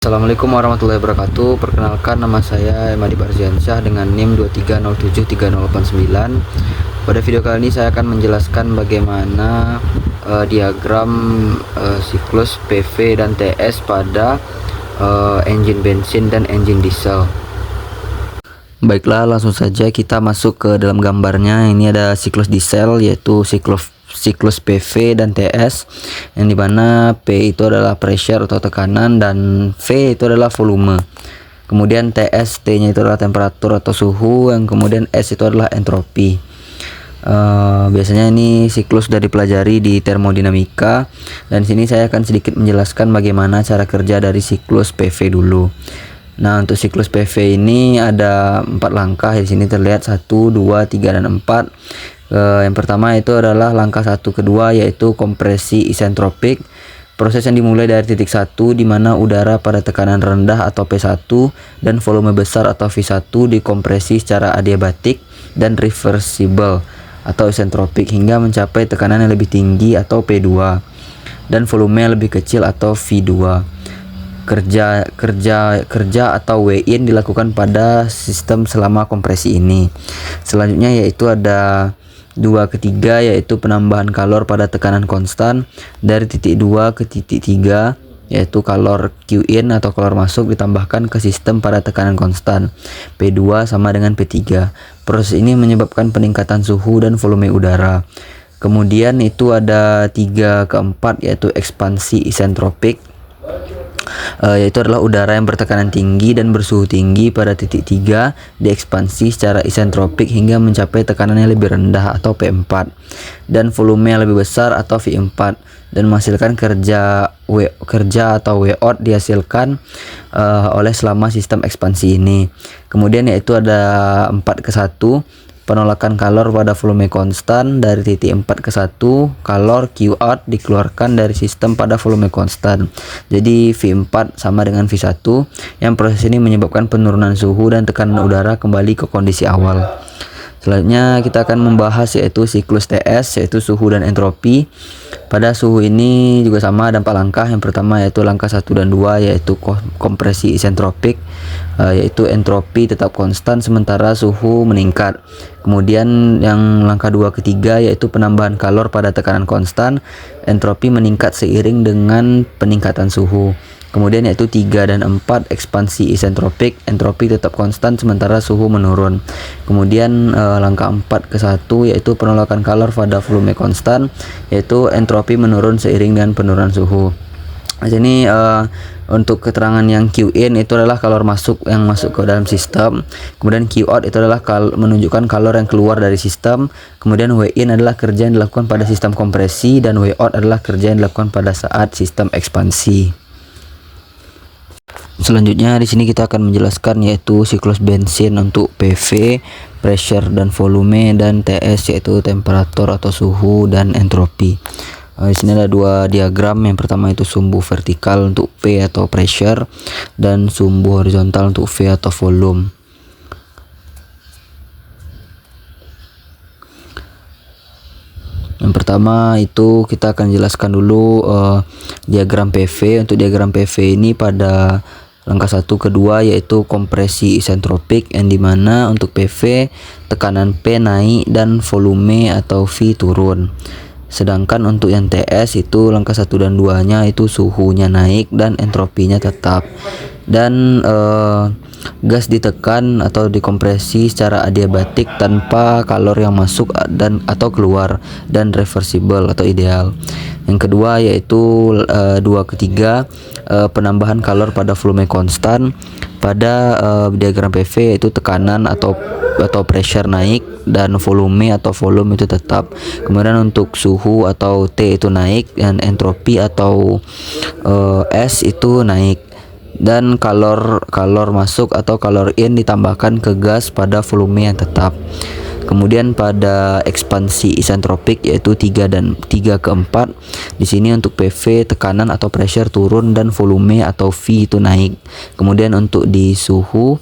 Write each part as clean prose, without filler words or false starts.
Assalamualaikum warahmatullahi wabarakatuh. Perkenalkan, nama saya Emadi Barziansyah dengan NIM 2307389. Pada video kali ini saya akan menjelaskan bagaimana diagram siklus PV dan TS pada engine bensin dan engine diesel. Baiklah, langsung saja kita masuk ke dalam gambarnya. Ini ada siklus diesel, yaitu siklus PV dan TS, yang dimana P itu adalah pressure atau tekanan dan V itu adalah volume. Kemudian TS, T nya itu adalah temperatur atau suhu, yang kemudian S itu adalah entropi. Biasanya ini siklus sudah dipelajari di termodinamika, dan sini saya akan sedikit menjelaskan bagaimana cara kerja dari siklus PV dulu. Nah, untuk siklus PV ini ada 4 langkah. Di sini terlihat 1, 2, 3, dan 4. Yang pertama itu adalah langkah 1 kedua, yaitu kompresi isentropik. Proses yang dimulai dari titik 1 di mana udara pada tekanan rendah atau P1 dan volume besar atau V1 dikompresi secara adiabatik dan reversible atau isentropik hingga mencapai tekanan yang lebih tinggi atau P2 dan volume yang lebih kecil atau V2. Kerja atau Win dilakukan pada sistem selama kompresi ini. Selanjutnya yaitu ada 2 ketiga, yaitu penambahan kalor pada tekanan konstan dari titik 2 ke titik 3, yaitu kalor Qin atau kalor masuk ditambahkan ke sistem pada tekanan konstan P2 sama dengan P3. Proses ini menyebabkan peningkatan suhu dan volume udara. Kemudian itu ada 3 ke 4, yaitu ekspansi isentropik, yaitu adalah udara yang bertekanan tinggi dan bersuhu tinggi pada titik 3 diekspansi secara isentropik hingga mencapai tekanan yang lebih rendah atau P4 dan volume yang lebih besar atau V4 dan menghasilkan kerja atau Wout dihasilkan oleh selama sistem ekspansi ini. Kemudian yaitu ada 4 ke 1, penolakan kalor pada volume konstan dari titik 4 ke 1, kalor Qout dikeluarkan dari sistem pada volume konstan. Jadi V4 sama dengan V1, yang proses ini menyebabkan penurunan suhu dan tekanan udara kembali ke kondisi awal. Selanjutnya kita akan membahas yaitu siklus TS, yaitu suhu dan entropi. Pada suhu ini juga sama, ada 4 langkah. Yang pertama yaitu langkah 1 dan 2, yaitu kompresi isentropik, yaitu entropi tetap konstan sementara suhu meningkat. Kemudian yang langkah 2 ketiga, yaitu penambahan kalor pada tekanan konstan, entropi meningkat seiring dengan peningkatan suhu. Kemudian yaitu 3 dan 4, ekspansi isentropik, entropi tetap konstan sementara suhu menurun. Kemudian langkah 4 ke 1, yaitu penolakan kalor pada volume konstan, yaitu entropi menurun seiring dengan penurunan suhu. Di sini untuk keterangan yang Qin itu adalah kalor masuk yang masuk ke dalam sistem. Kemudian Qout itu adalah menunjukkan kalor yang keluar dari sistem. Kemudian Win adalah kerja yang dilakukan pada sistem kompresi, dan Wout adalah kerja yang dilakukan pada saat sistem ekspansi. Selanjutnya di sini kita akan menjelaskan yaitu siklus bensin untuk PV, pressure dan volume, dan TS yaitu temperatur atau suhu dan entropi. Di sini ada 2 diagram. Yang pertama itu sumbu vertikal untuk P atau pressure dan sumbu horizontal untuk V atau volume. Yang pertama itu kita akan jelaskan dulu diagram PV. Untuk diagram PV ini pada langkah 1 kedua, yaitu kompresi isentropik, yang dimana untuk PV tekanan P naik dan volume atau V turun. Sedangkan untuk yang TS itu langkah 1 dan 2 nya itu suhunya naik dan entropinya tetap. Dan gas ditekan atau dikompresi secara adiabatik tanpa kalor yang masuk dan atau keluar, dan reversible atau ideal. Yang kedua yaitu 2 ketiga, penambahan kalor pada volume konstan. Pada diagram PV yaitu tekanan atau pressure naik dan volume atau volume itu tetap. Kemudian untuk suhu atau T itu naik dan entropi atau S itu naik, dan kalor masuk atau kalor in ditambahkan ke gas pada volume yang tetap. Kemudian pada ekspansi isentropik yaitu 3 ke 4. Di sini untuk PV tekanan atau pressure turun dan volume atau V itu naik. Kemudian untuk di suhu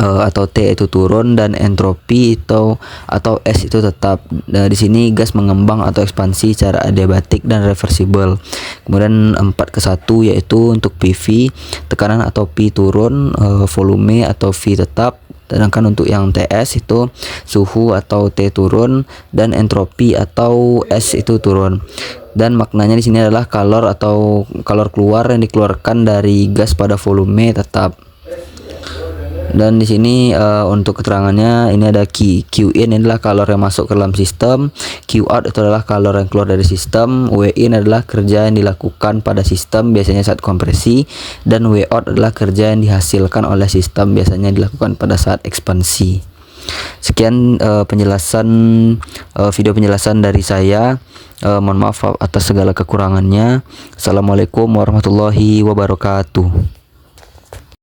atau T itu turun, dan entropi atau S itu tetap. Nah, di sini gas mengembang atau ekspansi secara adiabatik dan reversibel. Kemudian 4:1 yaitu untuk PV, tekanan atau P turun, volume atau V tetap. Sedangkan untuk yang TS itu suhu atau T turun, dan entropi atau S itu turun. Dan maknanya di sini adalah kalor atau kalor keluar yang dikeluarkan dari gas pada volume tetap. Dan di sini untuk keterangannya ini ada Q in adalah kalor yang masuk ke dalam sistem, Q out itu adalah kalor yang keluar dari sistem, W in adalah kerja yang dilakukan pada sistem biasanya saat kompresi, dan W out adalah kerja yang dihasilkan oleh sistem biasanya dilakukan pada saat ekspansi. Sekian penjelasan video penjelasan dari saya. Mohon maaf atas segala kekurangannya. Assalamualaikum warahmatullahi wabarakatuh.